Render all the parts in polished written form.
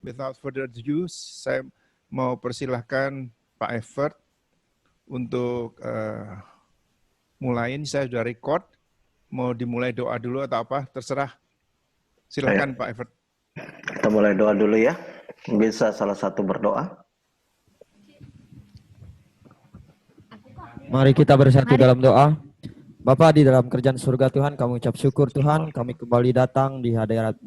without further ado, saya mau persilahkan Pak Evert untuk mulai. Ini saya sudah record. Mau dimulai doa dulu atau apa? Terserah. Silakan Pak Evert. Kita mulai doa dulu ya. Bisa salah satu berdoa. Mari kita bersatu dalam doa. Bapa di dalam kerjaan surga Tuhan, kami ucap syukur Tuhan, kami kembali datang di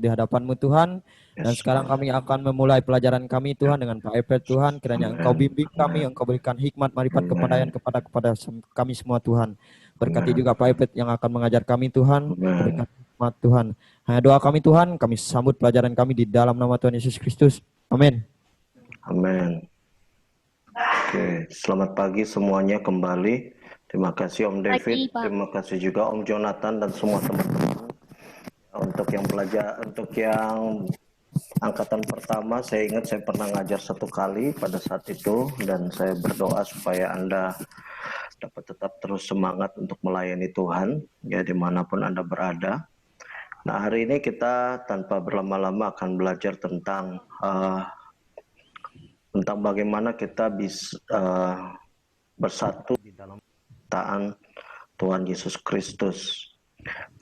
hadapan-Mu Tuhan, dan sekarang kami akan memulai pelajaran kami Tuhan dengan Pak Evert Tuhan, kiranya Engkau bimbing kami, Engkau berikan hikmat, marifat, kepandaian kepada kami semua Tuhan. Berkati juga Pak Evert yang akan mengajar kami Tuhan, berikan hikmat Tuhan. Hanya doa kami Tuhan, kami sambut pelajaran kami di dalam nama Tuhan Yesus Kristus. Amin. Amin. Oke, selamat pagi semuanya kembali. Terima kasih Om David, terima kasih juga Om Jonathan dan semua teman-teman. Untuk yang belajar, untuk yang angkatan pertama, saya ingat saya pernah ngajar 1 kali pada saat itu, dan saya berdoa supaya Anda dapat tetap terus semangat untuk melayani Tuhan, ya dimanapun Anda berada. Nah, hari ini kita tanpa berlama-lama akan belajar tentang bagaimana kita bisa bersatu di dalam ciptaan Tuhan Yesus Kristus.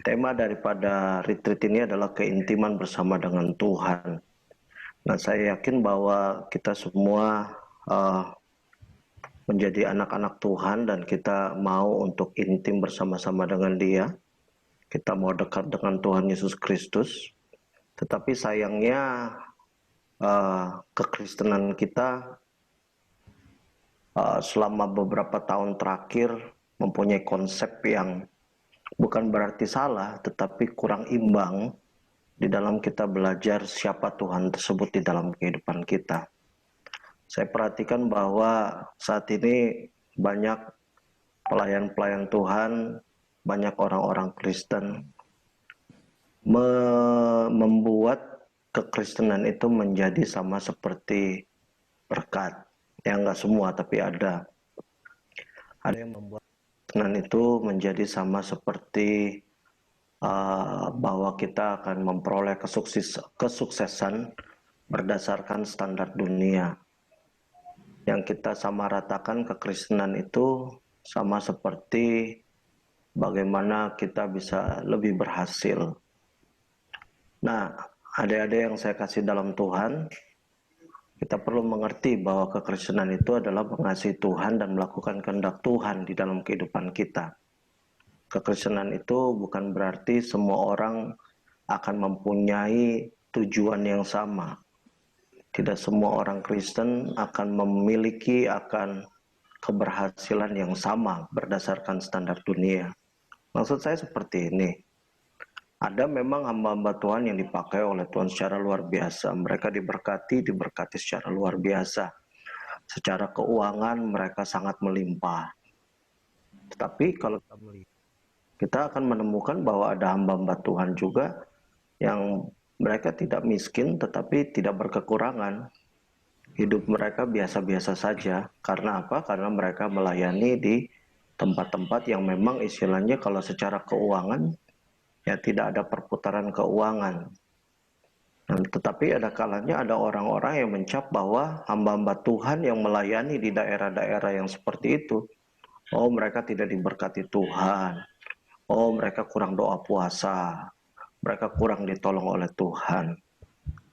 Tema daripada retreat ini adalah keintiman bersama dengan Tuhan. Nah, saya yakin bahwa kita semua menjadi anak-anak Tuhan dan kita mau untuk intim bersama-sama dengan Dia. Kita mau dekat dengan Tuhan Yesus Kristus. Tetapi sayangnya kekristenan kita selama beberapa tahun terakhir mempunyai konsep yang bukan berarti salah, tetapi kurang imbang di dalam kita belajar siapa Tuhan tersebut di dalam kehidupan kita. Saya perhatikan bahwa saat ini banyak pelayan-pelayan Tuhan, banyak orang-orang Kristen membuat kekristenan itu menjadi sama seperti berkat. Ya, enggak semua, tapi ada yang membuat kekristenan itu menjadi sama seperti bahwa kita akan memperoleh kesuksesan berdasarkan standar dunia. Yang kita samaratakan kekristenan itu sama seperti bagaimana kita bisa lebih berhasil. Nah, adik-adik yang saya kasih dalam Tuhan, kita perlu mengerti bahwa kekristenan itu adalah mengasihi Tuhan dan melakukan kehendak Tuhan di dalam kehidupan kita. Kekristenan itu bukan berarti semua orang akan mempunyai tujuan yang sama. Tidak semua orang Kristen akan memiliki keberhasilan yang sama berdasarkan standar dunia. Maksud saya seperti ini. Ada memang hamba-hamba Tuhan yang dipakai oleh Tuhan secara luar biasa. Mereka diberkati secara luar biasa. Secara keuangan mereka sangat melimpah. Tetapi kalau kita melihat, kita akan menemukan bahwa ada hamba-hamba Tuhan juga yang mereka tidak miskin tetapi tidak berkekurangan. Hidup mereka biasa-biasa saja. Karena apa? Karena mereka melayani di tempat-tempat yang memang istilahnya kalau secara keuangan ya tidak ada perputaran keuangan. Tetapi ada kalanya ada orang-orang yang mencap bahwa hamba-hamba Tuhan yang melayani di daerah-daerah yang seperti itu, oh mereka tidak diberkati Tuhan. Oh, mereka kurang doa puasa, mereka kurang ditolong oleh Tuhan.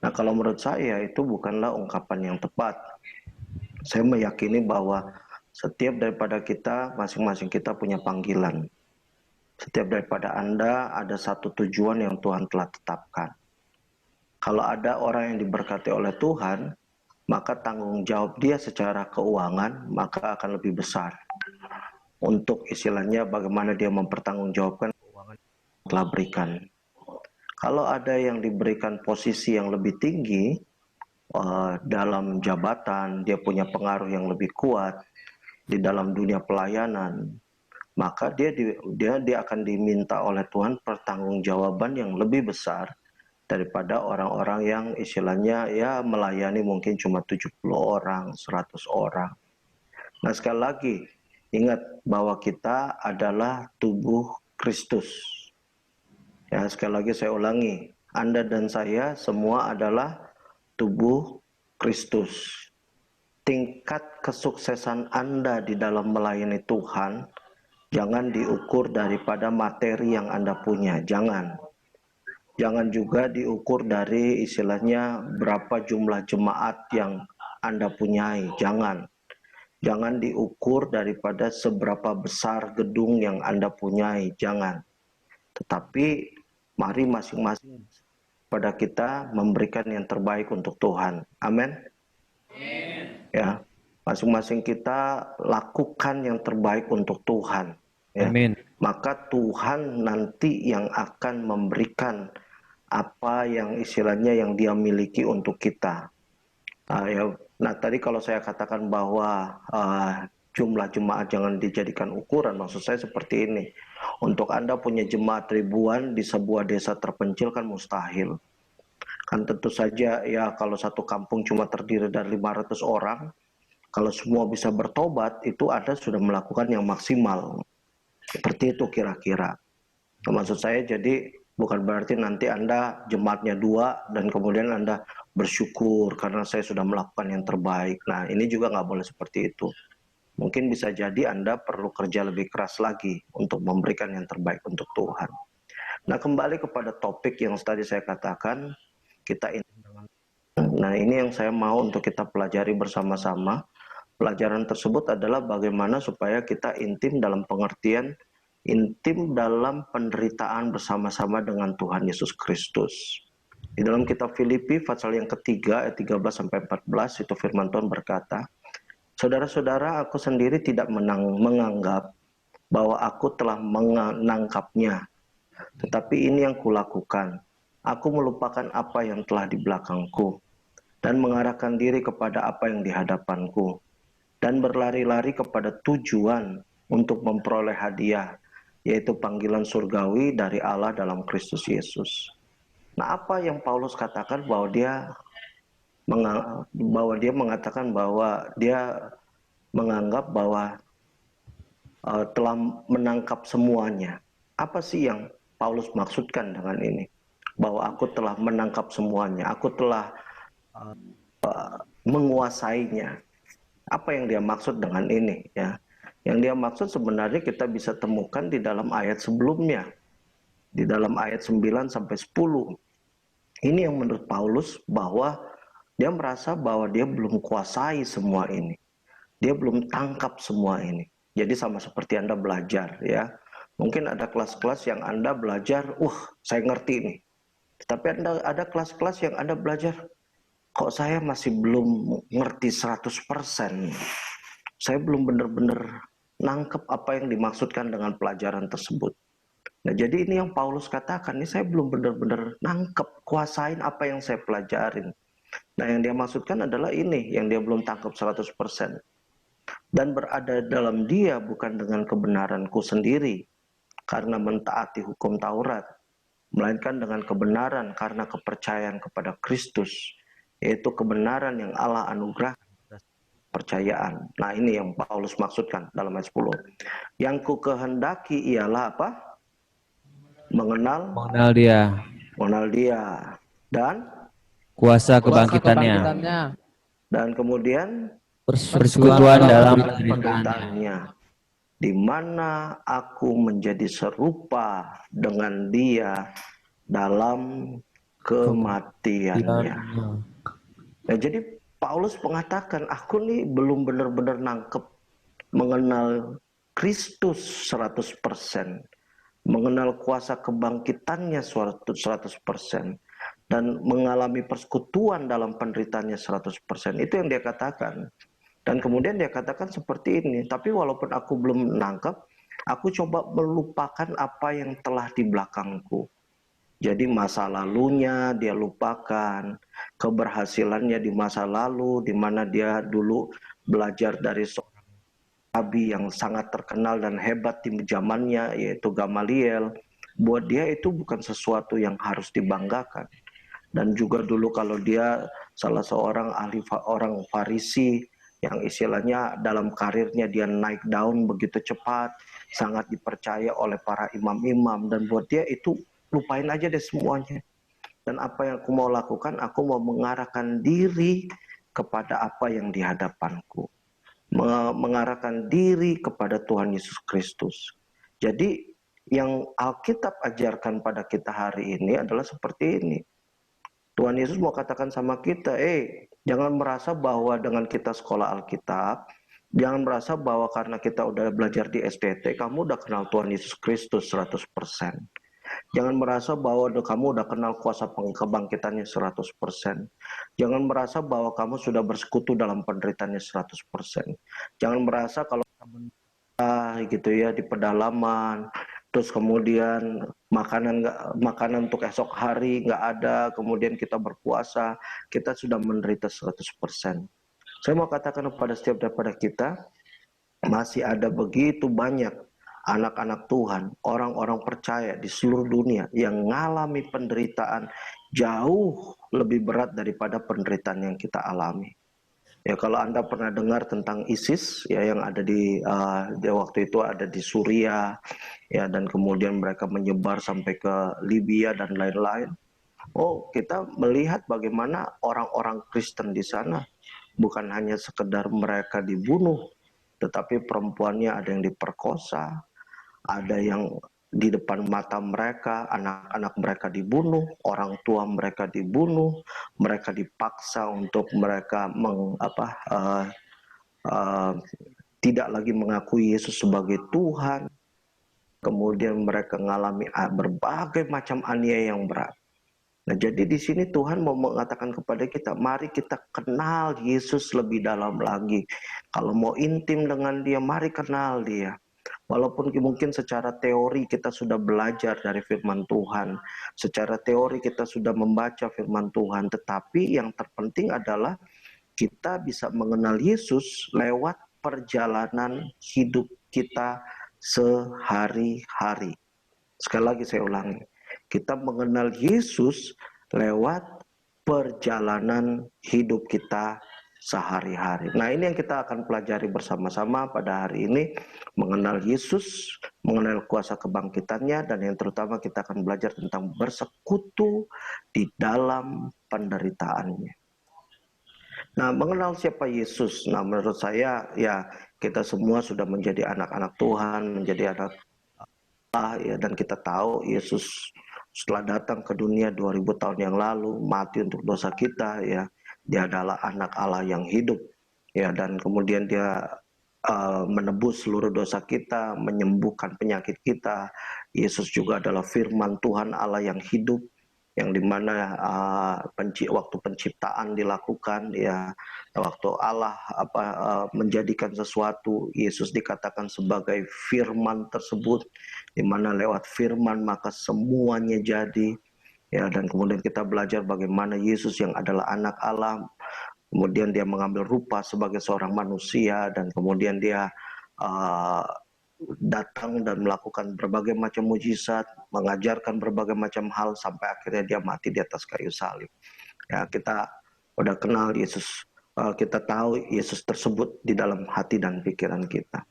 Nah, kalau menurut saya itu bukanlah ungkapan yang tepat. Saya meyakini bahwa setiap daripada kita, masing-masing kita punya panggilan. Setiap daripada Anda ada satu tujuan yang Tuhan telah tetapkan. Kalau ada orang yang diberkati oleh Tuhan, maka tanggung jawab dia secara keuangan maka akan lebih besar. Untuk istilahnya bagaimana dia mempertanggungjawabkan keuangan yang telah berikan. Kalau ada yang diberikan posisi yang lebih tinggi dalam jabatan, dia punya pengaruh yang lebih kuat di dalam dunia pelayanan, maka dia akan diminta oleh Tuhan pertanggungjawaban yang lebih besar daripada orang-orang yang istilahnya ya melayani mungkin cuma 70 orang, 100 orang. Nah, sekali lagi ingat bahwa kita adalah tubuh Kristus. Ya, sekali lagi saya ulangi, Anda dan saya semua adalah tubuh Kristus. Tingkat kesuksesan Anda di dalam melayani Tuhan jangan diukur daripada materi yang Anda punya, jangan. Jangan juga diukur dari istilahnya berapa jumlah jemaat yang Anda punyai, jangan. Jangan diukur daripada seberapa besar gedung yang Anda punyai, jangan. Tetapi mari masing-masing pada kita memberikan yang terbaik untuk Tuhan. Amin. Ya, masing-masing kita lakukan yang terbaik untuk Tuhan. Ya. Amin. Maka Tuhan nanti yang akan memberikan apa yang istilahnya yang Dia miliki untuk kita. Nah, tadi kalau saya katakan bahwa jumlah jemaat jangan dijadikan ukuran, maksud saya seperti ini. Untuk Anda punya jemaat ribuan di sebuah desa terpencil kan mustahil. Kan tentu saja ya kalau satu kampung cuma terdiri dari 500 orang, kalau semua bisa bertobat, itu Anda sudah melakukan yang maksimal. Seperti itu kira-kira. Maksud saya jadi bukan berarti nanti Anda jemaatnya 2 dan kemudian Anda bersyukur karena saya sudah melakukan yang terbaik. Nah, ini juga nggak boleh seperti itu. Mungkin bisa jadi Anda perlu kerja lebih keras lagi untuk memberikan yang terbaik untuk Tuhan. Nah, kembali kepada topik yang tadi saya katakan, Nah, ini yang saya mau untuk kita pelajari bersama-sama. Pelajaran tersebut adalah bagaimana supaya kita intim dalam pengertian, intim dalam penderitaan bersama-sama dengan Tuhan Yesus Kristus. Di dalam kitab Filipi pasal yang ketiga ayat 13-14 itu firman Tuhan berkata, "Saudara-saudara, aku sendiri tidak menganggap bahwa aku telah menangkapnya. Tetapi ini yang kulakukan. Aku melupakan apa yang telah di belakangku dan mengarahkan diri kepada apa yang di hadapanku dan berlari-lari kepada tujuan untuk memperoleh hadiah, yaitu panggilan surgawi dari Allah dalam Kristus Yesus." Nah, apa yang Paulus katakan bahwa dia mengatakan bahwa dia menganggap bahwa telah menangkap semuanya. Apa sih yang Paulus maksudkan dengan ini? Bahwa aku telah menangkap semuanya, aku telah menguasainya. Apa yang dia maksud dengan ini? Ya, yang dia maksud sebenarnya kita bisa temukan di dalam ayat sebelumnya, di dalam ayat 9-10. Ini yang menurut Paulus bahwa dia merasa bahwa dia belum kuasai semua ini, dia belum tangkap semua ini. Jadi sama seperti Anda belajar, ya. Mungkin ada kelas-kelas yang Anda belajar, saya ngerti nih. Tapi ada kelas-kelas yang Anda belajar, kok saya masih belum ngerti 100%. Saya belum benar-benar nangkep apa yang dimaksudkan dengan pelajaran tersebut. Nah, jadi ini yang Paulus katakan, ini saya belum benar-benar nangkep, kuasain apa yang saya pelajarin. Nah, yang dia maksudkan adalah ini, yang dia belum tangkap 100%. Dan berada dalam dia bukan dengan kebenaranku sendiri, karena mentaati hukum Taurat, melainkan dengan kebenaran karena kepercayaan kepada Kristus, yaitu kebenaran yang Allah anugerah percayaan. Nah, ini yang Paulus maksudkan dalam ayat 10. Yang ku kehendaki ialah apa? Mengenal dia dan Kuasa kebangkitannya. Dan kemudian Persekutuan dalam penderitaannya, di mana aku menjadi serupa dengan dia dalam kematiannya. Nah, jadi Paulus mengatakan, aku nih belum benar-benar nangkep mengenal Kristus 100%, mengenal kuasa kebangkitannya 100%, dan mengalami persekutuan dalam penderitaannya 100%. Itu yang dia katakan. Dan kemudian dia katakan seperti ini, tapi walaupun aku belum menangkap, aku coba melupakan apa yang telah di belakangku. Jadi masa lalunya dia lupakan, keberhasilannya di masa lalu, di mana dia dulu belajar dari seorang nabi yang sangat terkenal dan hebat di zamannya, yaitu Gamaliel. Buat dia itu bukan sesuatu yang harus dibanggakan. Dan juga dulu kalau dia salah seorang ahli orang Farisi, yang istilahnya dalam karirnya dia naik daun begitu cepat, sangat dipercaya oleh para imam-imam, dan buat dia itu lupain aja deh semuanya. Dan apa yang aku mau lakukan, aku mau mengarahkan diri kepada apa yang di hadapanku. Mengarahkan diri kepada Tuhan Yesus Kristus. Jadi yang Alkitab ajarkan pada kita hari ini adalah seperti ini. Tuhan Yesus mau katakan sama kita, jangan merasa bahwa dengan kita sekolah Alkitab, jangan merasa bahwa karena kita udah belajar di STT, kamu udah kenal Tuhan Yesus Kristus 100%. Jangan merasa bahwa kamu udah kenal kuasa kebangkitannya 100%. Jangan merasa bahwa kamu sudah bersekutu dalam penderitaannya 100%. Jangan merasa kalau kamu gitu ya di pedalaman, terus kemudian makanan untuk esok hari nggak ada, kemudian kita berpuasa, kita sudah menderita 100%. Saya mau katakan kepada setiap daripada kita, masih ada begitu banyak anak-anak Tuhan, orang-orang percaya di seluruh dunia yang mengalami penderitaan jauh lebih berat daripada penderitaan yang kita alami. Ya, kalau Anda pernah dengar tentang ISIS ya yang ada di waktu itu ada di Suriah ya, dan kemudian mereka menyebar sampai ke Libya dan lain-lain. Oh, kita melihat bagaimana orang-orang Kristen di sana bukan hanya sekedar mereka dibunuh, tetapi perempuannya ada yang diperkosa, ada yang di depan mata mereka, anak-anak mereka dibunuh, orang tua mereka dibunuh, mereka dipaksa untuk mereka tidak lagi mengakui Yesus sebagai Tuhan. Kemudian mereka mengalami berbagai macam aniaya yang berat. Nah, jadi di sini Tuhan mau mengatakan kepada kita, mari kita kenal Yesus lebih dalam lagi. Kalau mau intim dengan Dia, mari kenal Dia. Walaupun mungkin secara teori kita sudah belajar dari firman Tuhan, secara teori kita sudah membaca firman Tuhan, tetapi yang terpenting adalah kita bisa mengenal Yesus lewat perjalanan hidup kita sehari-hari. Sekali lagi saya ulangi, kita mengenal Yesus lewat perjalanan hidup kita sehari-hari. Nah, ini yang kita akan pelajari bersama-sama pada hari ini, mengenal Yesus, mengenal kuasa kebangkitannya, dan yang terutama kita akan belajar tentang bersekutu di dalam penderitaannya. Nah, mengenal siapa Yesus? Nah, menurut saya ya kita semua sudah menjadi anak-anak Tuhan, menjadi anak Allah ya, dan kita tahu Yesus setelah datang ke dunia 2000 tahun yang lalu, mati untuk dosa kita ya. Dia adalah anak Allah yang hidup ya, dan kemudian dia menebus seluruh dosa kita, menyembuhkan penyakit kita. Yesus juga adalah firman Tuhan Allah yang hidup, yang dimana waktu penciptaan dilakukan ya, waktu Allah menjadikan sesuatu, Yesus dikatakan sebagai firman tersebut, dimana lewat firman maka semuanya jadi. Ya, dan kemudian kita belajar bagaimana Yesus yang adalah anak Allah, kemudian dia mengambil rupa sebagai seorang manusia, dan kemudian dia datang dan melakukan berbagai macam mujizat, mengajarkan berbagai macam hal sampai akhirnya dia mati di atas kayu salib. Ya, kita udah kenal Yesus, kita tahu Yesus tersebut di dalam hati dan pikiran kita.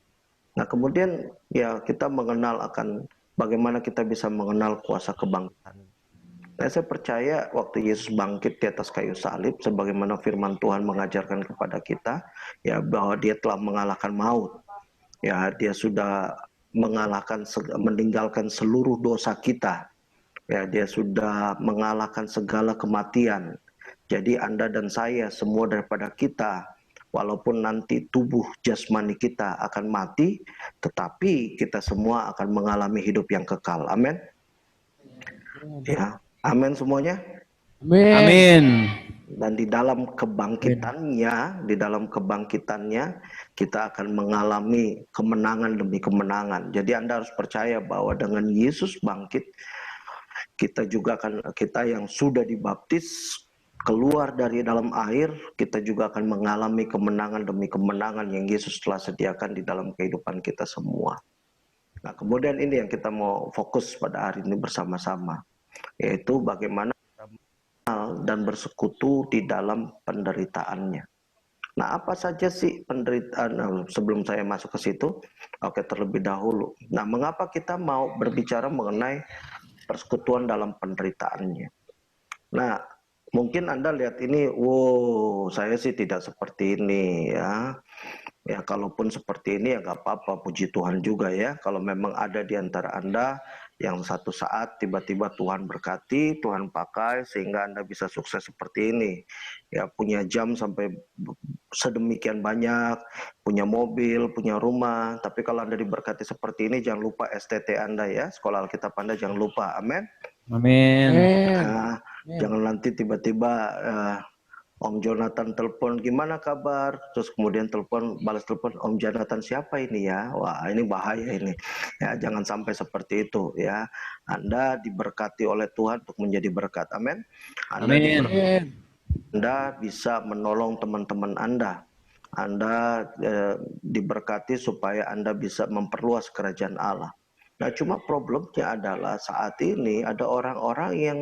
Nah, kemudian ya kita mengenal akan bagaimana kita bisa mengenal kuasa kebangkitan. Nah, saya percaya waktu Yesus bangkit di atas kayu salib, sebagaimana firman Tuhan mengajarkan kepada kita, ya bahwa dia telah mengalahkan maut. Ya, dia sudah meninggalkan seluruh dosa kita. Ya, dia sudah mengalahkan segala kematian. Jadi Anda dan saya semua daripada kita, walaupun nanti tubuh jasmani kita akan mati, tetapi kita semua akan mengalami hidup yang kekal. Amin. Ya, amin semuanya. Amin. Dan di dalam kebangkitannya, kita akan mengalami kemenangan demi kemenangan. Jadi Anda harus percaya bahwa dengan Yesus bangkit, kita yang sudah dibaptis keluar dari dalam air, kita juga akan mengalami kemenangan demi kemenangan yang Yesus telah sediakan di dalam kehidupan kita semua. Nah, kemudian ini yang kita mau fokus pada hari ini bersama-sama, yaitu bagaimana dan bersekutu di dalam penderitaannya. Nah, apa saja sih penderitaan? Sebelum saya masuk ke situ, terlebih dahulu. Nah, mengapa kita mau berbicara mengenai persekutuan dalam penderitaannya? Nah, mungkin Anda lihat ini, wow, saya sih tidak seperti ini ya. Ya, kalaupun seperti ini ya nggak apa-apa, puji Tuhan juga ya. Kalau memang ada di antara Anda yang satu saat tiba-tiba Tuhan berkati, Tuhan pakai sehingga Anda bisa sukses seperti ini. Ya, punya jam sampai sedemikian banyak, punya mobil, punya rumah. Tapi kalau Anda diberkati seperti ini, jangan lupa STT Anda ya, sekolah Alkitab Anda jangan lupa. Amin. Amin. Nah, jangan nanti tiba-tiba Om Jonathan telepon, gimana kabar? Terus kemudian balas telepon, Om Jonathan siapa ini ya? Wah, ini bahaya ini. Ya, jangan sampai seperti itu ya. Anda diberkati oleh Tuhan untuk menjadi berkat. Amin. Amin. Anda bisa menolong teman-teman Anda. Anda diberkati supaya Anda bisa memperluas kerajaan Allah. Nah, cuma problemnya adalah saat ini ada orang-orang yang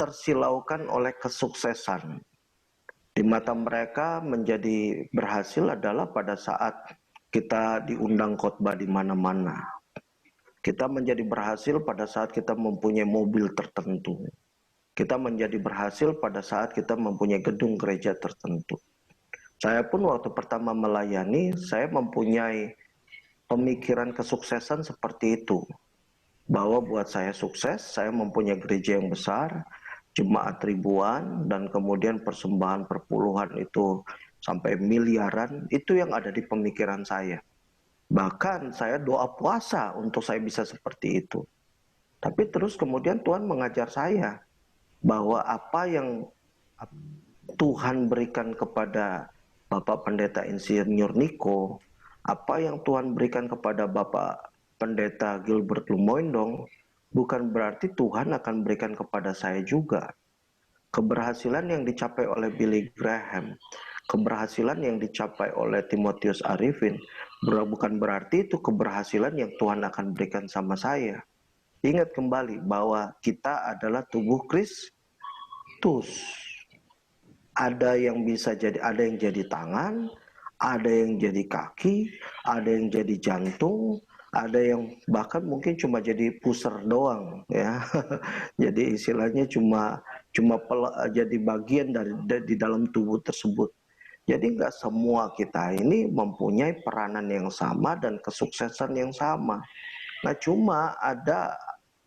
tersilaukan oleh kesuksesan. Di mata mereka menjadi berhasil adalah pada saat kita diundang khotbah di mana-mana. Kita menjadi berhasil pada saat kita mempunyai mobil tertentu. Kita menjadi berhasil pada saat kita mempunyai gedung gereja tertentu. Saya pun waktu pertama melayani, saya mempunyai pemikiran kesuksesan seperti itu. Bahwa buat saya sukses, saya mempunyai gereja yang besar, jemaat ribuan, dan kemudian persembahan perpuluhan itu sampai miliaran, itu yang ada di pemikiran saya. Bahkan saya doa puasa untuk saya bisa seperti itu. Tapi terus kemudian Tuhan mengajar saya bahwa apa yang Tuhan berikan kepada Bapak Pendeta Insinyur Niko, apa yang Tuhan berikan kepada Bapak Pendeta Gilbert Lumoindong, bukan berarti Tuhan akan berikan kepada saya juga. Keberhasilan yang dicapai oleh Billy Graham, keberhasilan yang dicapai oleh Timotius Arifin, bukan berarti itu keberhasilan yang Tuhan akan berikan sama saya. Ingat kembali bahwa kita adalah tubuh Kristus. Ada yang bisa jadi, ada yang jadi tangan, ada yang jadi kaki, ada yang jadi jantung, ada yang bahkan mungkin cuma jadi pusar doang ya. Jadi istilahnya cuma jadi bagian dari di dalam tubuh tersebut. Jadi nggak semua kita ini mempunyai peranan yang sama dan kesuksesan yang sama. Nah, cuma ada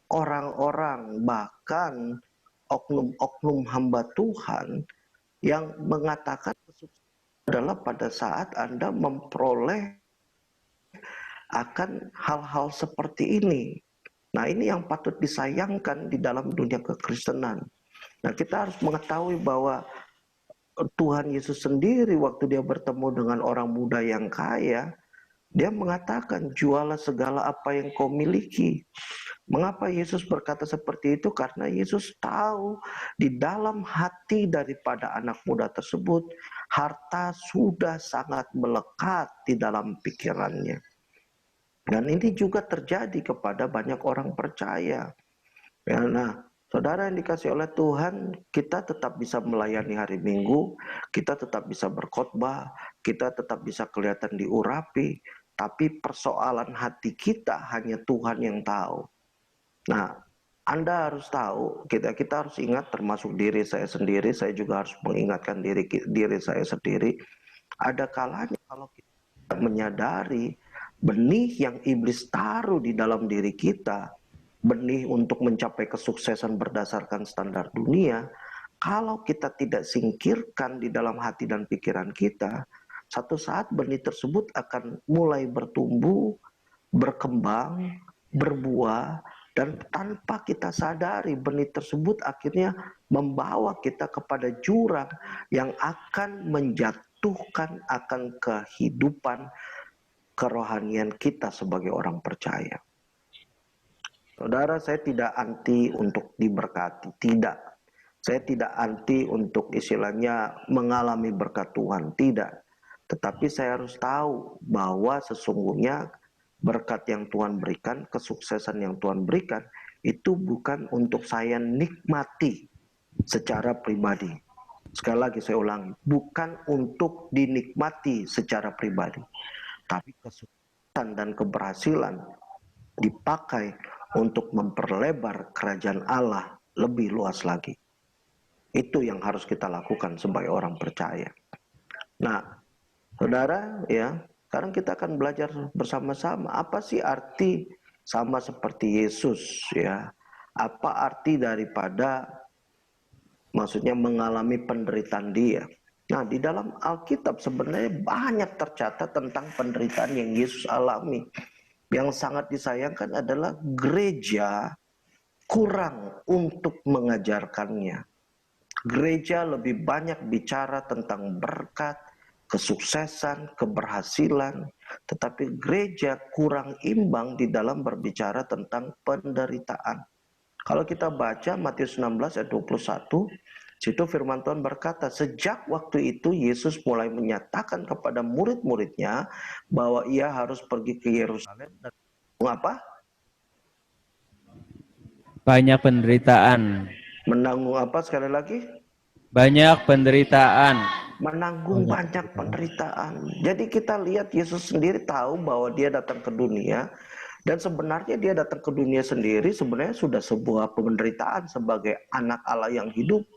orang-orang bahkan oknum-oknum hamba Tuhan yang mengatakan kesuksesan adalah pada saat Anda memperoleh akan hal-hal seperti ini. Nah, ini yang patut disayangkan di dalam dunia kekristenan. Nah, kita harus mengetahui bahwa Tuhan Yesus sendiri waktu dia bertemu dengan orang muda yang kaya, dia mengatakan, jualah segala apa yang kau miliki. Mengapa Yesus berkata seperti itu? Karena Yesus tahu di dalam hati daripada anak muda tersebut, harta sudah sangat melekat di dalam pikirannya. Dan ini juga terjadi kepada banyak orang percaya. Ya, nah, saudara yang dikasih oleh Tuhan, kita tetap bisa melayani hari Minggu, kita tetap bisa berkhotbah, kita tetap bisa kelihatan diurapi, tapi persoalan hati kita hanya Tuhan yang tahu. Nah, Anda harus tahu, kita harus ingat, termasuk diri saya sendiri, saya juga harus mengingatkan diri saya sendiri. Ada kalanya kalau kita menyadari benih yang iblis taruh di dalam diri kita, benih untuk mencapai kesuksesan berdasarkan standar dunia, kalau kita tidak singkirkan di dalam hati dan pikiran kita, satu saat benih tersebut akan mulai bertumbuh, berkembang, berbuah, dan tanpa kita sadari benih tersebut akhirnya membawa kita kepada jurang yang akan menjatuhkan akan kehidupan kerohanian kita sebagai orang percaya. Saudara, saya tidak anti untuk diberkati, tidak. Saya tidak anti untuk istilahnya mengalami berkat Tuhan, tidak. Tetapi saya harus tahu bahwa sesungguhnya berkat yang Tuhan berikan, kesuksesan yang Tuhan berikan, itu bukan untuk saya nikmati secara pribadi. Sekali lagi saya ulangi, bukan untuk dinikmati secara pribadi. Tapi kesuksesan dan keberhasilan dipakai untuk memperlebar kerajaan Allah lebih luas lagi. Itu yang harus kita lakukan sebagai orang percaya. Nah, saudara, ya, sekarang kita akan belajar bersama-sama apa sih arti sama seperti Yesus, ya. Apa arti daripada maksudnya mengalami penderitaan dia. Nah, di dalam Alkitab sebenarnya banyak tercatat tentang penderitaan yang Yesus alami. Yang sangat disayangkan adalah gereja kurang untuk mengajarkannya. Gereja lebih banyak bicara tentang berkat, kesuksesan, keberhasilan, tetapi gereja kurang imbang di dalam berbicara tentang penderitaan. Kalau kita baca Matius 16 ayat 21, situ firman Tuhan berkata, sejak waktu itu Yesus mulai menyatakan kepada murid-muridnya bahwa ia harus pergi ke Yerusalem dan apa? Banyak penderitaan. Menanggung apa sekali lagi? Banyak penderitaan. Menanggung banyak penderitaan. Jadi kita lihat Yesus sendiri tahu bahwa dia datang ke dunia, dan sebenarnya dia datang ke dunia sendiri sebenarnya sudah sebuah penderitaan sebagai anak Allah yang hidup.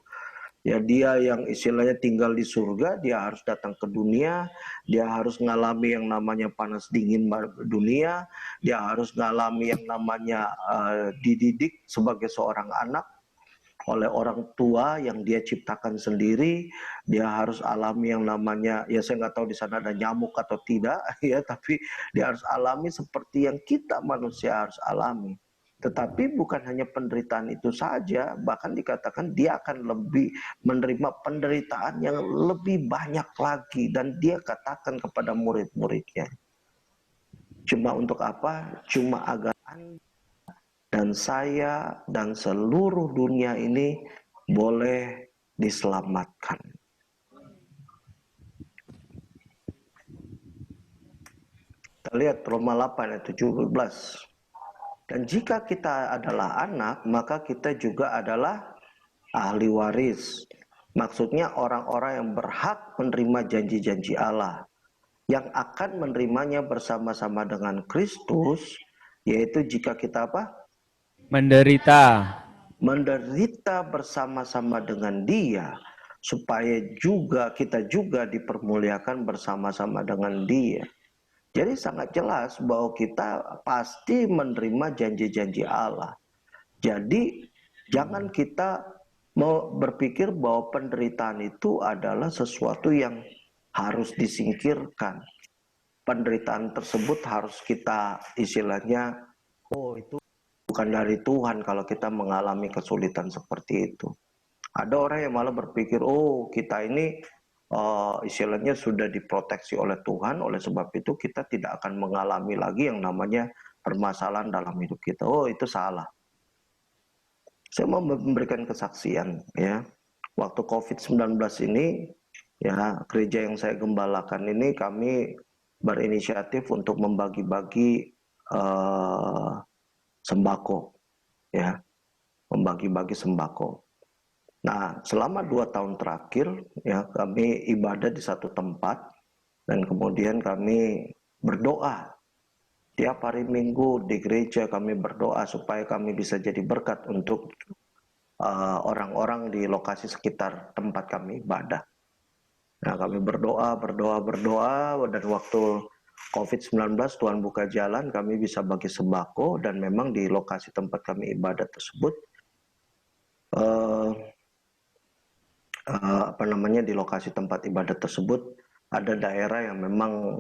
Ya, dia yang istilahnya tinggal di surga, dia harus datang ke dunia, dia harus ngalami yang namanya panas dingin dunia, dia harus ngalami yang namanya dididik sebagai seorang anak oleh orang tua yang dia ciptakan sendiri. Dia harus alami yang namanya, ya saya nggak tahu di sana ada nyamuk atau tidak, ya, tapi dia harus alami seperti yang kita manusia harus alami. Tetapi bukan hanya penderitaan itu saja, bahkan dikatakan dia akan lebih menerima penderitaan yang lebih banyak lagi, dan dia katakan kepada murid-muridnya, cuma untuk apa? Cuma agar Anda dan saya dan seluruh dunia ini boleh diselamatkan. Kita lihat Roma 8 ayat 17. Dan jika kita adalah anak, maka kita juga adalah ahli waris. Maksudnya orang-orang yang berhak menerima janji-janji Allah, yang akan menerimanya bersama-sama dengan Kristus, yaitu jika kita apa? Menderita. Menderita bersama-sama dengan Dia, supaya juga kita juga dipermuliakan bersama-sama dengan Dia. Jadi sangat jelas bahwa kita pasti menerima janji-janji Allah. Jadi jangan kita mau berpikir bahwa penderitaan itu adalah sesuatu yang harus disingkirkan. Penderitaan tersebut harus kita istilahnya, oh itu bukan dari Tuhan kalau kita mengalami kesulitan seperti itu. Ada orang yang malah berpikir, oh kita ini istilahnya sudah diproteksi oleh Tuhan, oleh sebab itu kita tidak akan mengalami lagi yang namanya permasalahan dalam hidup kita. Oh, itu salah. Saya mau memberikan kesaksian, ya. Waktu COVID-19 ini, ya, gereja yang saya gembalakan ini kami berinisiatif untuk membagi-bagi sembako, ya, membagi-bagi sembako. Nah, selama 2 tahun terakhir, ya, kami ibadah di satu tempat, dan kemudian kami berdoa. Tiap hari Minggu di gereja kami berdoa supaya kami bisa jadi berkat untuk orang-orang di lokasi sekitar tempat kami ibadah. Nah, kami berdoa, dan waktu COVID-19 Tuhan buka jalan, kami bisa bagi sembako, dan memang di lokasi tempat kami ibadah tersebut, di lokasi tempat ibadah tersebut ada daerah yang memang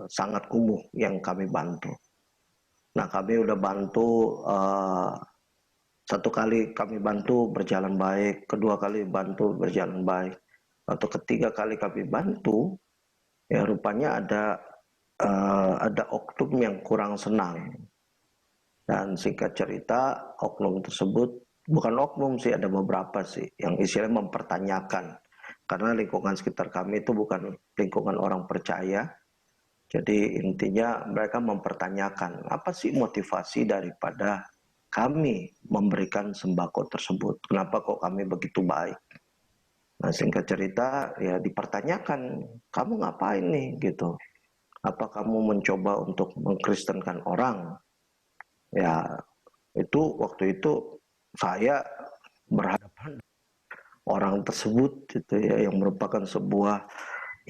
sangat kumuh yang kami bantu. Nah, kami udah bantu, satu kali kami bantu berjalan baik, kedua kali bantu berjalan baik. Waktu ketiga kali kami bantu, ya rupanya ada oknum yang kurang senang. Dan singkat cerita, oknum tersebut, bukan oknum sih, ada beberapa sih yang istilahnya mempertanyakan, karena lingkungan sekitar kami itu bukan lingkungan orang percaya. Jadi intinya mereka mempertanyakan apa sih motivasi daripada kami memberikan sembako tersebut, kenapa kok kami begitu baik. Nah, singkat cerita, ya dipertanyakan, kamu ngapain nih gitu, apa kamu mencoba untuk mengkristenkan orang? Ya, itu waktu itu saya berhadapan orang tersebut gitu ya, yang merupakan sebuah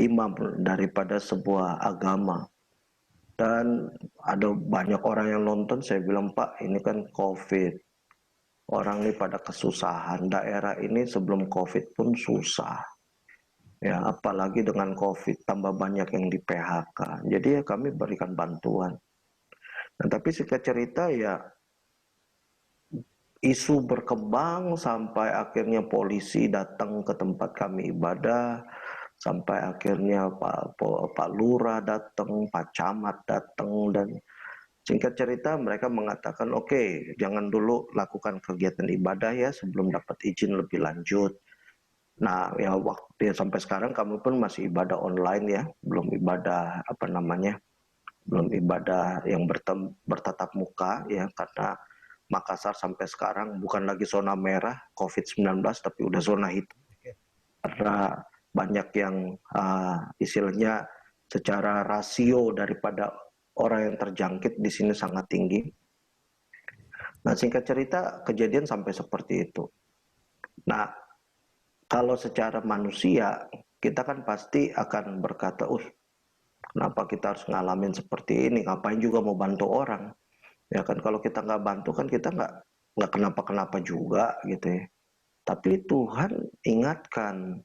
imam daripada sebuah agama. Dan ada banyak orang yang nonton, saya bilang, Pak, ini kan COVID, orang ini pada kesusahan, daerah ini sebelum COVID pun susah, ya apalagi dengan COVID tambah banyak yang di PHK. Jadi ya kami berikan bantuan. Nah, tapi singkat cerita ya, isu berkembang sampai akhirnya polisi datang ke tempat kami ibadah, sampai akhirnya Pak Lurah datang, Pak Camat datang, dan singkat cerita mereka mengatakan, oke, jangan dulu lakukan kegiatan ibadah ya sebelum dapat izin lebih lanjut. Nah, ya waktu ya, sampai sekarang kami pun masih ibadah online ya, belum ibadah belum ibadah yang bertatap muka ya, karena Makassar sampai sekarang bukan lagi zona merah COVID-19 tapi udah zona hitam. Karena banyak yang istilahnya secara rasio daripada orang yang terjangkit di sini sangat tinggi. Nah, singkat cerita kejadian sampai seperti itu. Nah, kalau secara manusia kita kan pasti akan berkata, kenapa kita harus ngalamin seperti ini? Ngapain juga mau bantu orang? Ya kan, kalau kita nggak bantu kan kita nggak kenapa-kenapa juga gitu ya. Tapi Tuhan ingatkan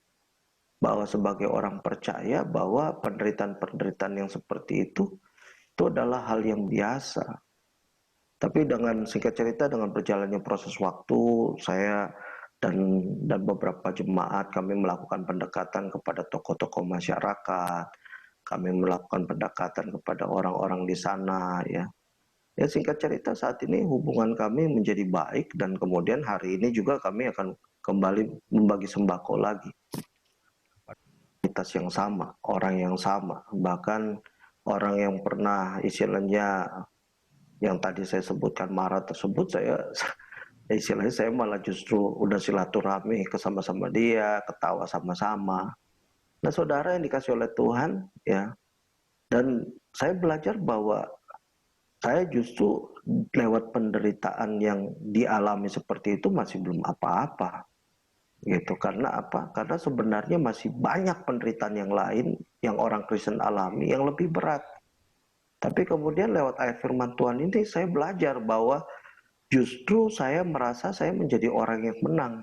bahwa sebagai orang percaya bahwa penderitaan-penderitaan yang seperti itu adalah hal yang biasa. Tapi dengan singkat cerita, dengan berjalannya proses waktu, saya dan beberapa jemaat kami melakukan pendekatan kepada tokoh-tokoh masyarakat, kami melakukan pendekatan kepada orang-orang di sana ya. Ya singkat cerita saat ini hubungan kami menjadi baik, dan kemudian hari ini juga kami akan kembali membagi sembako lagi. Komunitas yang sama, orang yang sama, bahkan orang yang pernah istilahnya yang tadi saya sebutkan marah tersebut, istilahnya saya malah justru udah silaturahmi sama-sama dia, ketawa sama-sama. Nah, saudara yang dikasih oleh Tuhan ya, dan saya belajar bahwa saya justru lewat penderitaan yang dialami seperti itu masih belum apa-apa gitu. Karena apa? Karena sebenarnya masih banyak penderitaan yang lain yang orang Kristen alami yang lebih berat. Tapi kemudian lewat ayat firman Tuhan ini saya belajar bahwa justru saya merasa saya menjadi orang yang menang.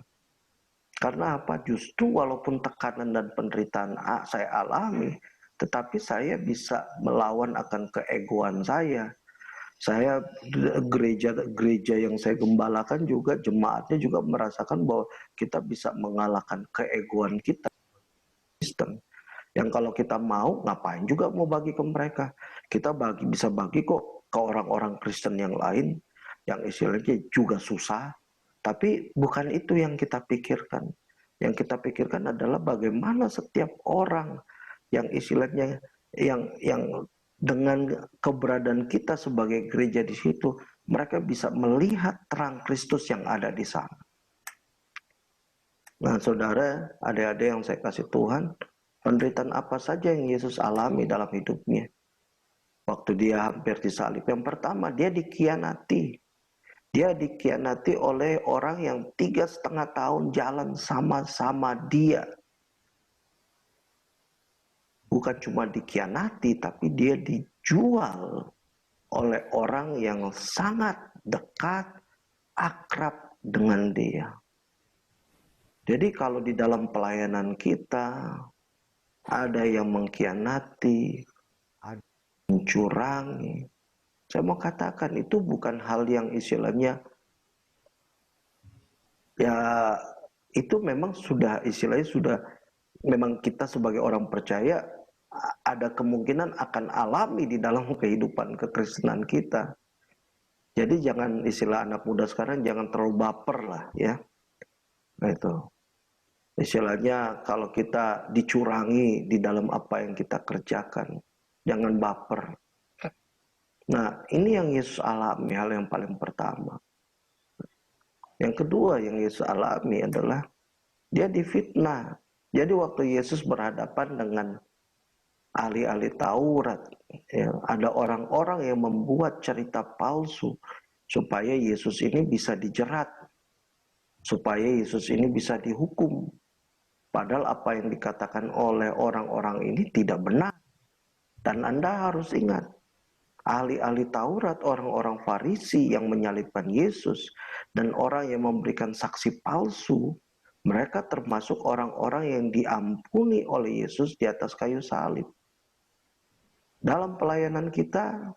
Karena apa? Justru walaupun tekanan dan penderitaan saya alami, tetapi saya bisa melawan akan keegoan saya. Saya gereja yang saya gembalakan juga, jemaatnya juga merasakan bahwa kita bisa mengalahkan keegoan kita Kristen. Yang kalau kita mau, ngapain juga mau bagi ke mereka. Kita bisa bagi kok ke orang-orang Kristen yang lain, yang istilahnya juga susah. Tapi bukan itu yang kita pikirkan. Yang kita pikirkan adalah bagaimana setiap orang yang istilahnya yang dengan keberadaan kita sebagai gereja di situ, mereka bisa melihat terang Kristus yang ada di sana. Nah, saudara, adik-adik yang saya kasih Tuhan, penderitaan apa saja yang Yesus alami dalam hidupnya? Waktu dia hampir disalib, yang pertama dia dikhianati. Dia dikhianati oleh orang yang 3,5 tahun jalan sama-sama dia. Bukan cuma dikhianati, tapi dia dijual oleh orang yang sangat dekat, akrab dengan dia. Jadi kalau di dalam pelayanan kita, ada yang mengkhianati, ada yang mencurangi, saya mau katakan itu bukan hal yang istilahnya, ya itu memang sudah istilahnya sudah, memang kita sebagai orang percaya ada kemungkinan akan alami di dalam kehidupan kekristenan kita. Jadi jangan, istilah anak muda sekarang, jangan terlalu baper lah ya. Nah itu istilahnya, kalau kita dicurangi di dalam apa yang kita kerjakan, jangan baper. Nah ini yang Yesus alami, hal yang paling pertama. Yang kedua yang Yesus alami adalah dia difitnah. Jadi waktu Yesus berhadapan dengan ahli-ahli Taurat, ya, ada orang-orang yang membuat cerita palsu supaya Yesus ini bisa dijerat. supaya Yesus ini bisa dihukum. Padahal apa yang dikatakan oleh orang-orang ini tidak benar. Dan Anda harus ingat, ahli-ahli Taurat, orang-orang Farisi yang menyalibkan Yesus, dan orang yang memberikan saksi palsu, mereka termasuk orang-orang yang diampuni oleh Yesus di atas kayu salib. Dalam pelayanan kita,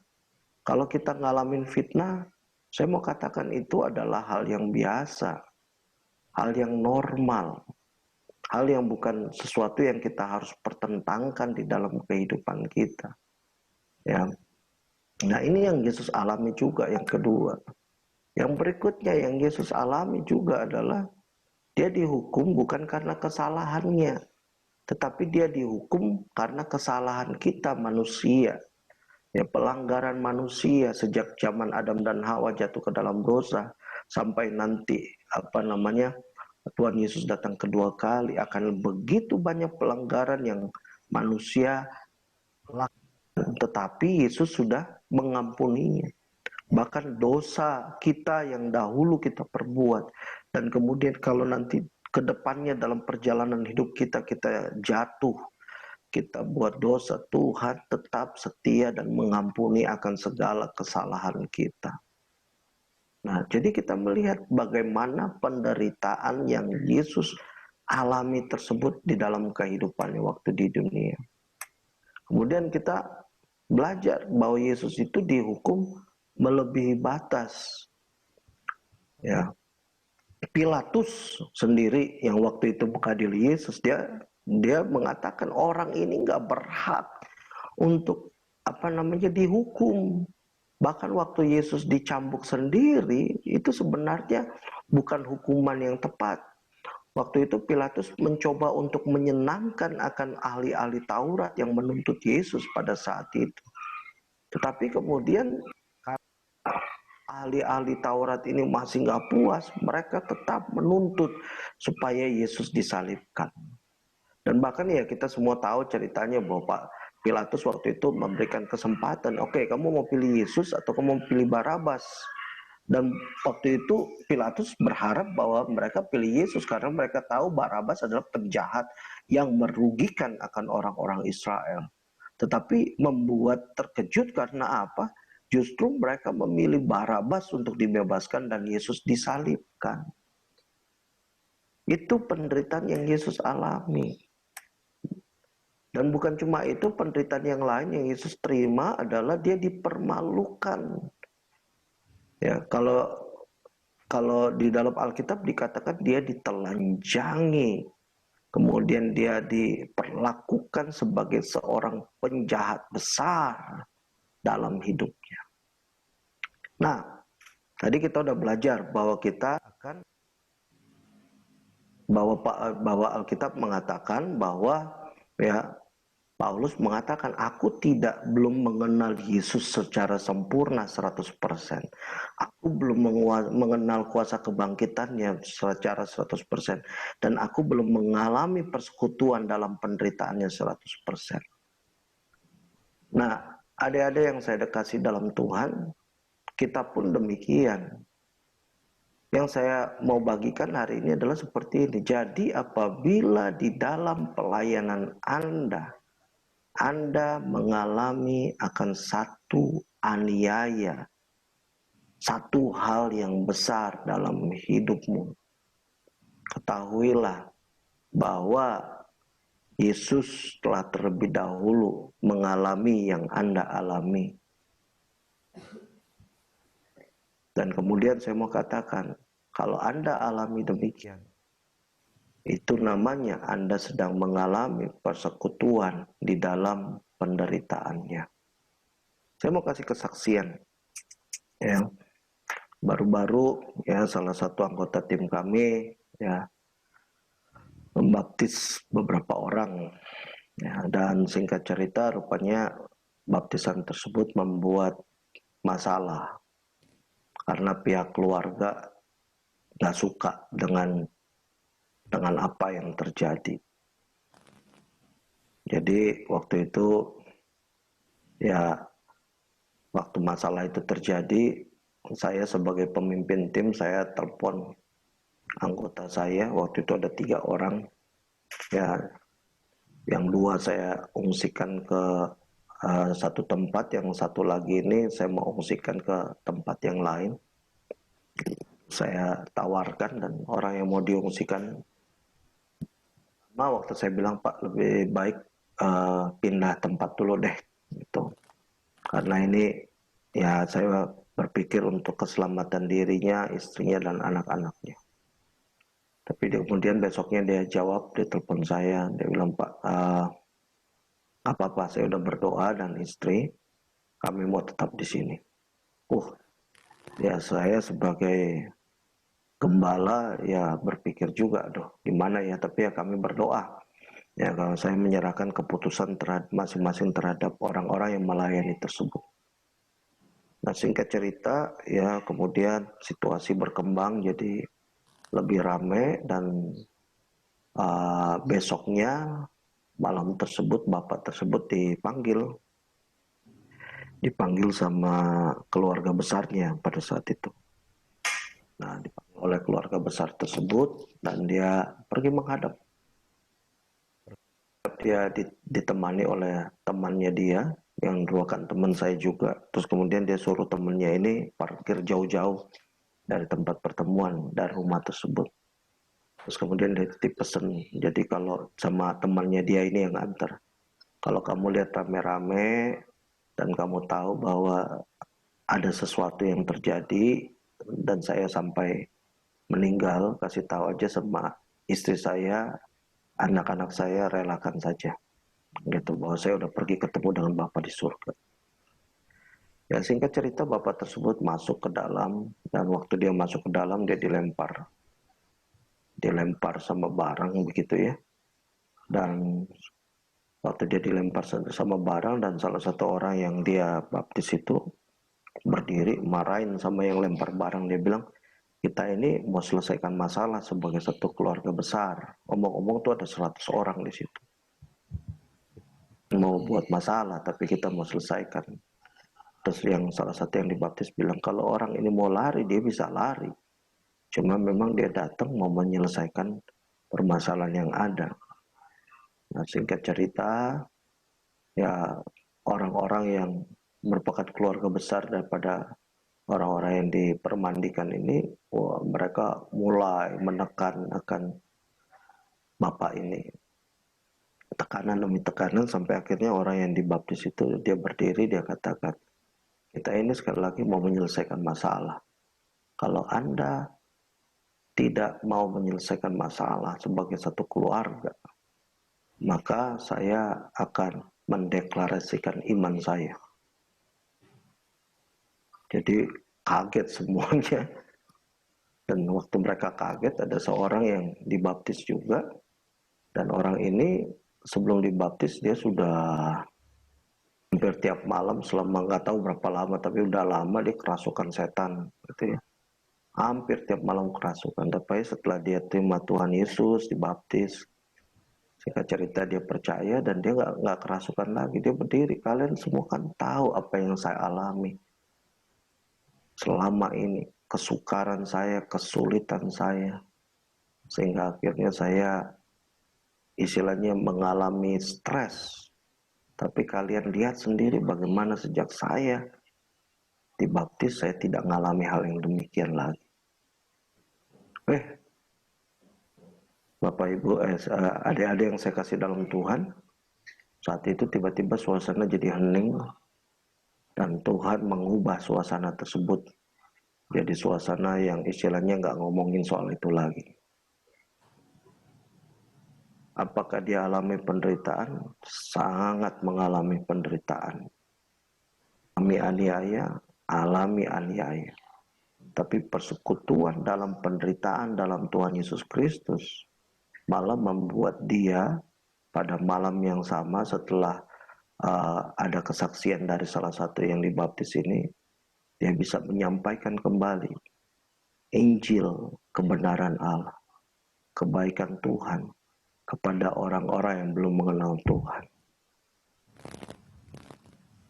kalau kita ngalamin fitnah, saya mau katakan itu adalah hal yang biasa, hal yang normal, hal yang bukan sesuatu yang kita harus pertentangkan di dalam kehidupan kita. Ya. Nah, ini yang Yesus alami juga yang kedua. Yang berikutnya yang Yesus alami juga adalah dia dihukum bukan karena kesalahannya, tetapi dia dihukum karena kesalahan kita manusia. Ya, pelanggaran manusia sejak zaman Adam dan Hawa jatuh ke dalam dosa sampai nanti Tuhan Yesus datang kedua kali, akan begitu banyak pelanggaran yang manusia lakukan, tetapi Yesus sudah mengampuninya. Bahkan dosa kita yang dahulu kita perbuat, dan kemudian kalau nanti ke depannya dalam perjalanan hidup kita jatuh, kita buat dosa, Tuhan tetap setia dan mengampuni akan segala kesalahan kita. Nah, jadi kita melihat bagaimana penderitaan yang Yesus alami tersebut di dalam kehidupannya waktu di dunia. Kemudian kita belajar bahwa Yesus itu dihukum melebihi batas. Ya, Pilatus sendiri yang waktu itu mengadili Yesus, dia mengatakan orang ini nggak berhak untuk dihukum. Bahkan waktu Yesus dicambuk sendiri, itu sebenarnya bukan hukuman yang tepat. Waktu itu Pilatus mencoba untuk menyenangkan akan ahli-ahli Taurat yang menuntut Yesus pada saat itu. Tetapi kemudian ahli-ahli Taurat ini masih nggak puas, mereka tetap menuntut supaya Yesus disalibkan. Dan bahkan ya kita semua tahu ceritanya bahwa Pak Pilatus waktu itu memberikan kesempatan, oke, kamu mau pilih Yesus atau kamu mau pilih Barabas? Dan waktu itu Pilatus berharap bahwa mereka pilih Yesus karena mereka tahu Barabas adalah penjahat yang merugikan akan orang-orang Israel. Tetapi membuat terkejut karena apa? Justru mereka memilih Barabas untuk dibebaskan dan Yesus disalibkan. Itu penderitaan yang Yesus alami. Dan bukan cuma itu, penderitaan yang lain yang Yesus terima adalah dia dipermalukan. Ya, kalau di dalam Alkitab dikatakan dia ditelanjangi, kemudian dia diperlakukan sebagai seorang penjahat besar dalam hidupnya. Nah, tadi kita udah belajar bahwa bahwa Alkitab mengatakan bahwa ya Paulus mengatakan, aku belum mengenal Yesus secara sempurna 100%. Aku belum mengenal kuasa kebangkitannya secara 100%. Dan aku belum mengalami persekutuan dalam penderitaannya 100%. Nah, adik-adik yang saya kasih dalam Tuhan, kita pun demikian. Yang saya mau bagikan hari ini adalah seperti ini. Jadi apabila di dalam pelayanan Anda mengalami akan satu aniaya, satu hal yang besar dalam hidupmu, ketahuilah bahwa Yesus telah terlebih dahulu mengalami yang Anda alami. Dan kemudian saya mau katakan, kalau Anda alami demikian, itu namanya Anda sedang mengalami persekutuan di dalam penderitaannya. Saya mau kasih kesaksian. Ya, baru-baru ya salah satu anggota tim kami ya membaptis beberapa orang. Ya, dan singkat cerita rupanya baptisan tersebut membuat masalah karena pihak keluarga gak suka dengan apa yang terjadi. Jadi waktu itu ya waktu masalah itu terjadi, saya sebagai pemimpin tim saya telepon anggota saya. Waktu itu ada 3 orang, ya, yang 2 saya ungsikan ke satu tempat, yang satu lagi ini saya mau ungsikan ke tempat yang lain. Saya tawarkan dan orang yang mau diungsikan, waktu saya bilang, Pak, lebih baik pindah tempat dulu deh, gitu. Karena ini ya saya berpikir untuk keselamatan dirinya, istrinya, dan anak-anaknya. Tapi kemudian besoknya dia jawab, dia telepon saya, dia bilang, Pak, apa-apa, saya udah berdoa dan istri, kami mau tetap di sini. Ya saya sebagai gembala ya berpikir juga, gimana ya, tapi ya kami berdoa. Ya kalau saya menyerahkan keputusan terhadap masing-masing terhadap orang-orang yang melayani tersebut. Nah singkat cerita, ya kemudian situasi berkembang jadi lebih ramai dan besoknya malam tersebut bapak tersebut dipanggil sama keluarga besarnya pada saat itu. Nah, dipanggil oleh keluarga besar tersebut dan dia pergi menghadap. Dia ditemani oleh temannya dia yang merupakan teman saya juga. Terus kemudian dia suruh temannya ini parkir jauh-jauh dari tempat pertemuan, dari rumah tersebut. Terus kemudian dia titip pesan, jadi kalau sama temannya dia ini yang antar, kalau kamu lihat rame-rame dan kamu tahu bahwa ada sesuatu yang terjadi dan saya sampai meninggal, kasih tahu aja sama istri saya, anak-anak saya, relakan saja, gitu, bahwa saya udah pergi ketemu dengan Bapak di surga. Ya singkat cerita, bapak tersebut masuk ke dalam, dan waktu dia masuk ke dalam dia dilempar sama barang begitu ya. Dan waktu dia dilempar sama barang, dan salah satu orang yang dia baptis itu berdiri marahin sama yang lempar barang. Dia bilang, kita ini mau selesaikan masalah sebagai satu keluarga besar. Omong-omong tuh ada 100 orang di situ. Mau buat masalah, tapi kita mau selesaikan. Terus yang salah satu yang dibaptis bilang, kalau orang ini mau lari, dia bisa lari. Cuma memang dia datang mau menyelesaikan permasalahan yang ada. Nah, singkat cerita, ya orang-orang yang merupakan keluarga besar daripada orang-orang yang dipermandikan ini, mereka mulai menekan akan bapak ini. Tekanan demi tekanan sampai akhirnya orang yang dibaptis itu dia berdiri, dia katakan, kita ini sekali lagi mau menyelesaikan masalah. Kalau Anda tidak mau menyelesaikan masalah sebagai satu keluarga, maka saya akan mendeklarasikan iman saya. Jadi kaget semuanya. Dan waktu mereka kaget, ada seorang yang dibaptis juga. Dan orang ini sebelum dibaptis dia sudah hampir tiap malam selama nggak tahu berapa lama, tapi udah lama dia kerasukan setan gitu ya. Hampir tiap malam kerasukan. Tapi setelah dia terima Tuhan Yesus, dibaptis, singkat cerita dia percaya dan dia nggak kerasukan lagi. Dia berdiri, kalian semua kan tahu apa yang saya alami selama ini, kesukaran saya, kesulitan saya, sehingga akhirnya saya istilahnya mengalami stres. Tapi kalian lihat sendiri bagaimana sejak saya dibaptis saya tidak mengalami hal yang demikian lagi. Bapak Ibu, adik-adik yang saya kasih dalam Tuhan, saat itu tiba-tiba suasana jadi hening dan Tuhan mengubah suasana tersebut jadi suasana yang istilahnya nggak ngomongin soal itu lagi. Apakah dia alami penderitaan? Sangat mengalami penderitaan. Alami aniaya. Tapi persekutuan dalam penderitaan dalam Tuhan Yesus Kristus malah membuat dia pada malam yang sama setelah ada kesaksian dari salah satu yang dibaptis ini, dia bisa menyampaikan kembali Injil kebenaran Allah, kebaikan Tuhan kepada orang-orang yang belum mengenal Tuhan.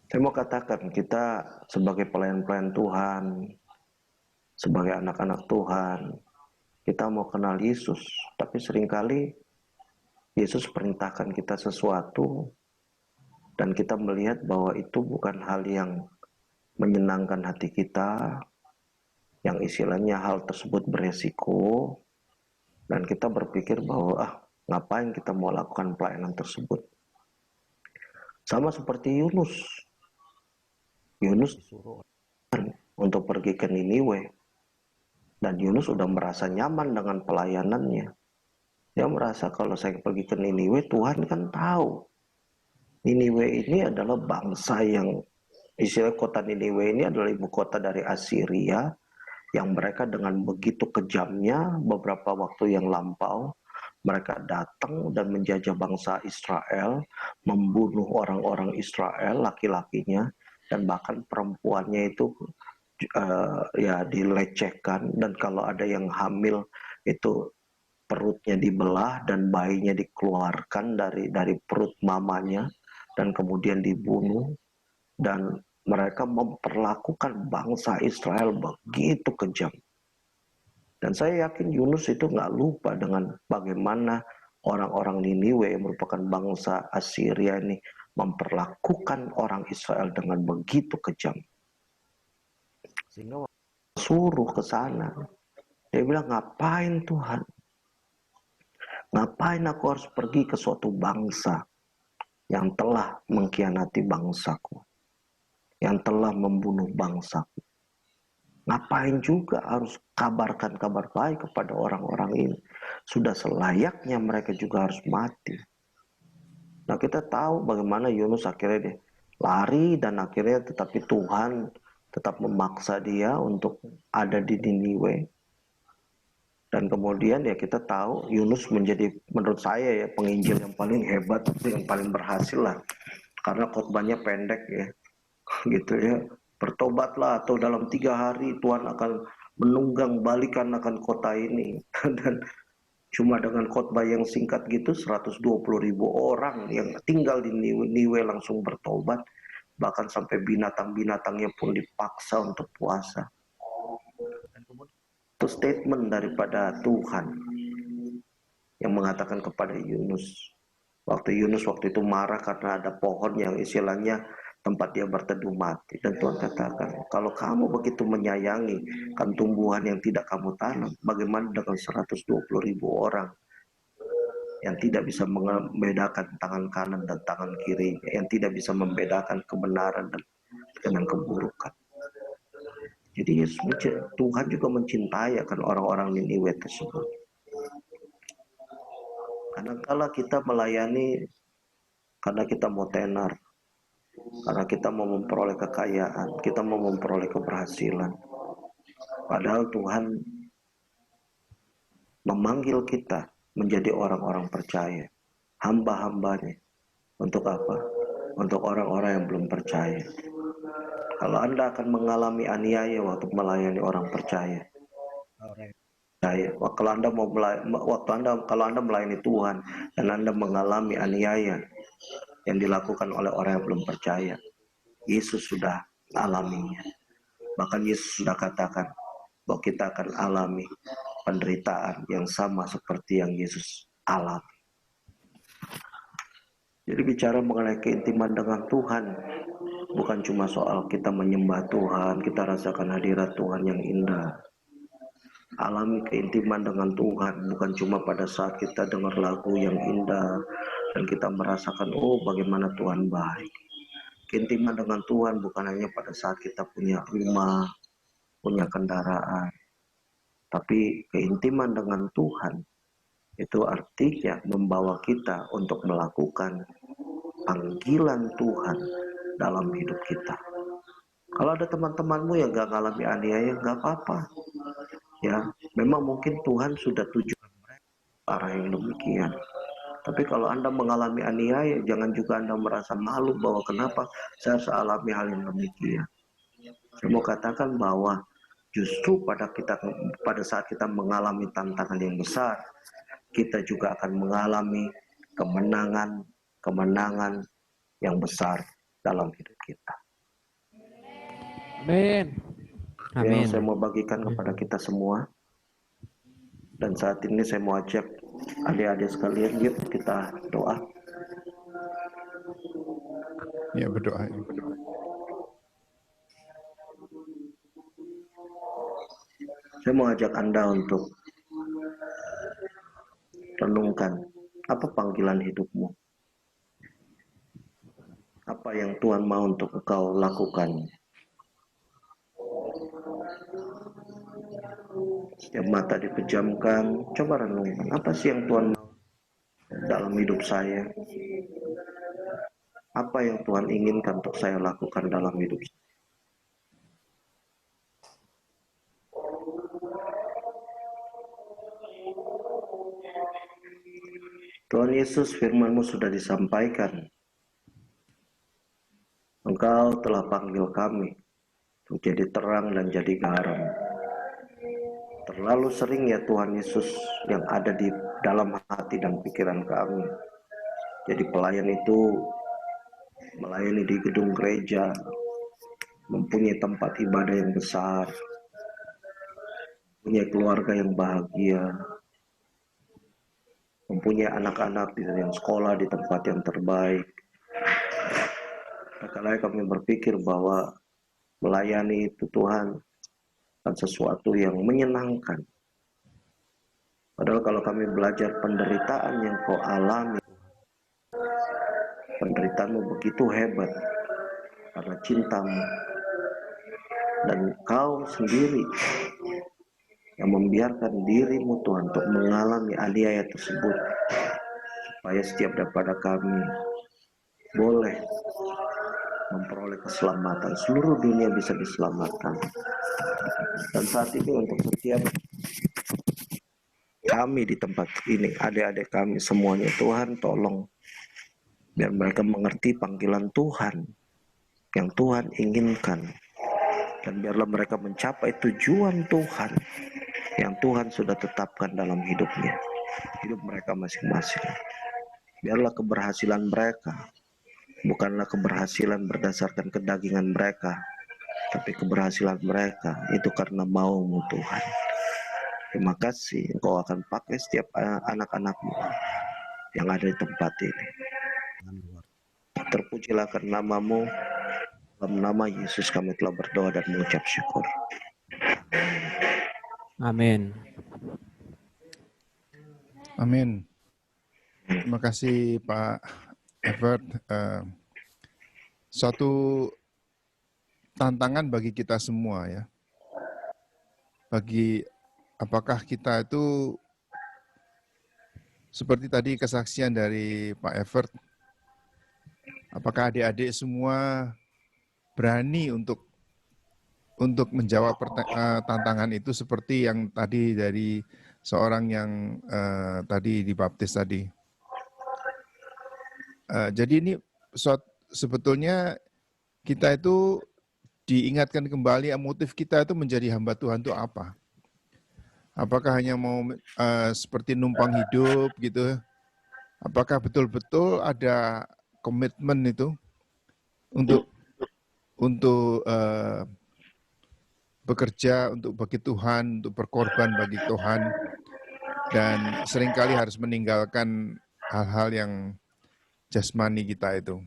Saya mau katakan, kita sebagai pelayan-pelayan Tuhan, sebagai anak-anak Tuhan, kita mau kenal Yesus, tapi seringkali Yesus perintahkan kita sesuatu dan kita melihat bahwa itu bukan hal yang menyenangkan hati kita, yang istilahnya hal tersebut beresiko, dan kita berpikir bahwa ngapain kita mau lakukan pelayanan tersebut. Sama seperti Yunus. Yunus disuruh untuk pergi ke Niniwe, dan Yunus sudah merasa nyaman dengan pelayanannya. Dia merasa kalau saya pergi ke Niniwe, Tuhan kan tahu Niniwe ini adalah bangsa yang, istilah kota Niniwe ini adalah ibu kota dari Assyria, yang mereka dengan begitu kejamnya beberapa waktu yang lampau, mereka datang dan menjajah bangsa Israel, membunuh orang-orang Israel, laki-lakinya, dan bahkan perempuannya itu ya dilecehkan, dan kalau ada yang hamil itu perutnya dibelah dan bayinya dikeluarkan dari perut mamanya dan kemudian dibunuh, dan mereka memperlakukan bangsa Israel begitu kejam. Dan saya yakin Yunus itu nggak lupa dengan bagaimana orang-orang Niniwe yang merupakan bangsa Assyria ini memperlakukan orang Israel dengan begitu kejam. Sehingga suruh ke sana, dia bilang, ngapain Tuhan? Ngapain aku harus pergi ke suatu bangsa yang telah mengkhianati bangsaku, yang telah membunuh bangsaku? Ngapain juga harus kabarkan kabar baik kepada orang-orang ini? Sudah selayaknya mereka juga harus mati. Nah, kita tahu bagaimana Yunus akhirnya dia lari, dan akhirnya tetapi Tuhan tetap memaksa dia untuk ada di Niniwe. Dan kemudian ya kita tahu Yunus menjadi, menurut saya ya, penginjil yang paling hebat, yang paling berhasil lah, karena khotbahnya pendek ya, gitu ya. Bertobatlah atau dalam 3 hari Tuhan akan menunggang balikan akan kota ini. Dan cuma dengan khotbah yang singkat gitu, 120.000 orang yang tinggal di Niwe langsung bertobat, bahkan sampai binatang-binatangnya pun dipaksa untuk puasa. Dan kemudian itu statement daripada Tuhan yang mengatakan kepada Yunus, waktu Yunus waktu itu marah karena ada pohon yang istilahnya tempat dia berteduh mati, dan Tuhan katakan, kalau kamu begitu menyayangi kan tumbuhan yang tidak kamu tanam, bagaimana dengan 120.000 orang yang tidak bisa membedakan tangan kanan dan tangan kiri, yang tidak bisa membedakan kebenaran dengan keburukan. Jadi Tuhan juga mencintai akan orang-orang Niniwe tersebut. Kadang-kala kita melayani karena kita mau tenar, karena kita mau memperoleh kekayaan, kita mau memperoleh keberhasilan. Padahal Tuhan memanggil kita menjadi orang-orang percaya, hamba-hambanya. Untuk apa? Untuk orang-orang yang belum percaya. Kalau Anda akan mengalami aniaya waktu melayani orang percaya, kalau Anda melayani Tuhan dan Anda mengalami aniaya yang dilakukan oleh orang yang belum percaya, Yesus sudah alaminya. Bahkan Yesus sudah katakan bahwa kita akan alami penderitaan yang sama seperti yang Yesus alami. Jadi bicara mengenai keintiman dengan Tuhan, bukan cuma soal kita menyembah Tuhan, kita rasakan hadirat Tuhan yang indah. Alami keintiman dengan Tuhan bukan cuma pada saat kita dengar lagu yang indah dan kita merasakan, oh bagaimana Tuhan baik. Keintiman dengan Tuhan bukan hanya pada saat kita punya rumah, punya kendaraan, tapi keintiman dengan Tuhan itu artinya membawa kita untuk melakukan panggilan Tuhan dalam hidup kita. Kalau ada teman-temanmu yang gak ngalami aniaya, gak apa-apa. Ya, memang mungkin Tuhan sudah tujukan mereka arah yang demikian. Tapi kalau Anda mengalami aniaya, jangan juga Anda merasa malu bahwa kenapa saya harus alami hal yang demikian. Saya mau katakan bahwa justru pada saat kita mengalami tantangan yang besar, kita juga akan mengalami kemenangan yang besar dalam hidup kita. Amin. Yang saya mau bagikan kepada kita semua, Dan saat ini saya mau ajak adik-adik sekalian, yuk kita doa. Ya, berdoa. Saya mau ajak Anda untuk renungkan apa panggilan hidupmu. Apa yang Tuhan mau untuk engkau lakukan. Setiap mata dipejamkan, coba renungkan apa sih yang Tuhan mau dalam hidup saya. Apa yang Tuhan inginkan untuk saya lakukan dalam hidup saya. Tuhan Yesus, firman-Mu sudah disampaikan. Engkau telah panggil kami untuk jadi terang dan jadi garam. Terlalu sering ya Tuhan Yesus yang ada di dalam hati dan pikiran kami. Jadi pelayan itu melayani di gedung gereja, mempunyai tempat ibadah yang besar, punya keluarga yang bahagia, mempunyai anak-anak yang sekolah di tempat yang terbaik. Kadang-kadang kami berpikir bahwa melayani itu Tuhan kan sesuatu yang menyenangkan. Padahal kalau kami belajar penderitaan yang kau alami, penderitaanmu begitu hebat karena cintamu. Dan kau sendiri yang membiarkan dirimu Tuhan untuk mengalami aniaya tersebut. Supaya setiap daripada kami boleh memperoleh keselamatan. Seluruh dunia bisa diselamatkan. Dan saat ini untuk setiap kami di tempat ini, adik-adik kami semuanya, Tuhan tolong biar mereka mengerti panggilan Tuhan yang Tuhan inginkan, dan biarlah mereka mencapai tujuan Tuhan yang Tuhan sudah tetapkan dalam hidupnya, hidup mereka masing-masing. Biarlah keberhasilan mereka bukanlah keberhasilan berdasarkan kedagingan mereka, tapi keberhasilan mereka itu karena mau-Mu Tuhan. Terima kasih Engkau akan pakai setiap anak-anak-Mu yang ada di tempat ini. Terpujilah karena nama-Mu. Dalam nama Yesus kami telah berdoa dan mengucap syukur. Amin. Amin. Terima kasih Pak Evert. Suatu tantangan bagi kita semua ya. Bagi apakah kita itu seperti tadi kesaksian dari Pak Evert, apakah adik-adik semua berani untuk menjawab tantangan itu seperti yang tadi dari seorang yang tadi dibaptis tadi. Jadi ini sebetulnya kita itu diingatkan kembali motif kita itu menjadi hamba Tuhan itu apa? Apakah hanya mau seperti numpang hidup gitu? Apakah betul-betul ada komitmen itu untuk bekerja untuk bagi Tuhan, untuk berkorban bagi Tuhan, dan seringkali harus meninggalkan hal-hal yang jasmani kita itu.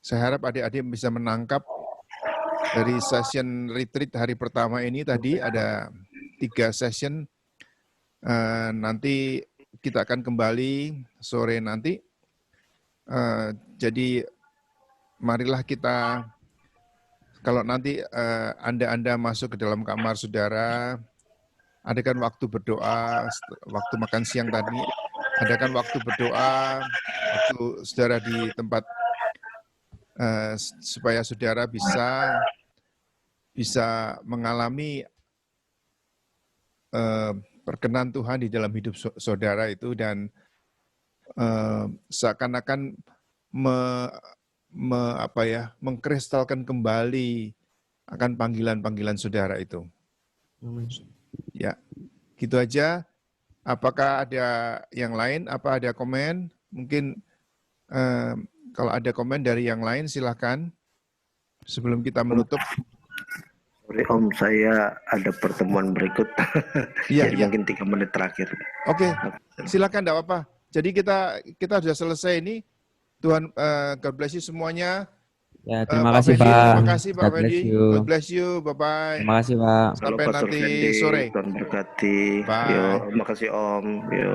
Saya harap adik-adik bisa menangkap dari session retreat hari pertama ini tadi ada 3 session. Nanti kita akan kembali sore nanti. Jadi marilah kita, kalau nanti Anda masuk ke dalam kamar saudara, adakan waktu berdoa, waktu makan siang tadi, adakan waktu berdoa, waktu saudara di tempat, supaya saudara bisa mengalami perkenan Tuhan di dalam hidup saudara itu, dan seakan-akan mengkristalkan kembali akan panggilan-panggilan saudara itu. Ya, gitu aja. Apakah ada yang lain? Apa ada komen? Mungkin kalau ada komen dari yang lain silahkan sebelum kita menutup. Sorry Om, saya ada pertemuan berikut. Iya, Jadi iya. mungkin 3 menit terakhir. Oke, silakan, enggak apa-apa. Jadi kita sudah selesai ini. Tuhan God bless you semuanya. Ya, terima Pak kasih Fendi, Pak. terima kasih Pak God bless Fendi. you. God bless you. Bye-bye. Terima kasih Pak. Halo Sampai Pastor nanti Fendi, sore. Tuhan berkati. Bye. Yo, makasih Om. Yo.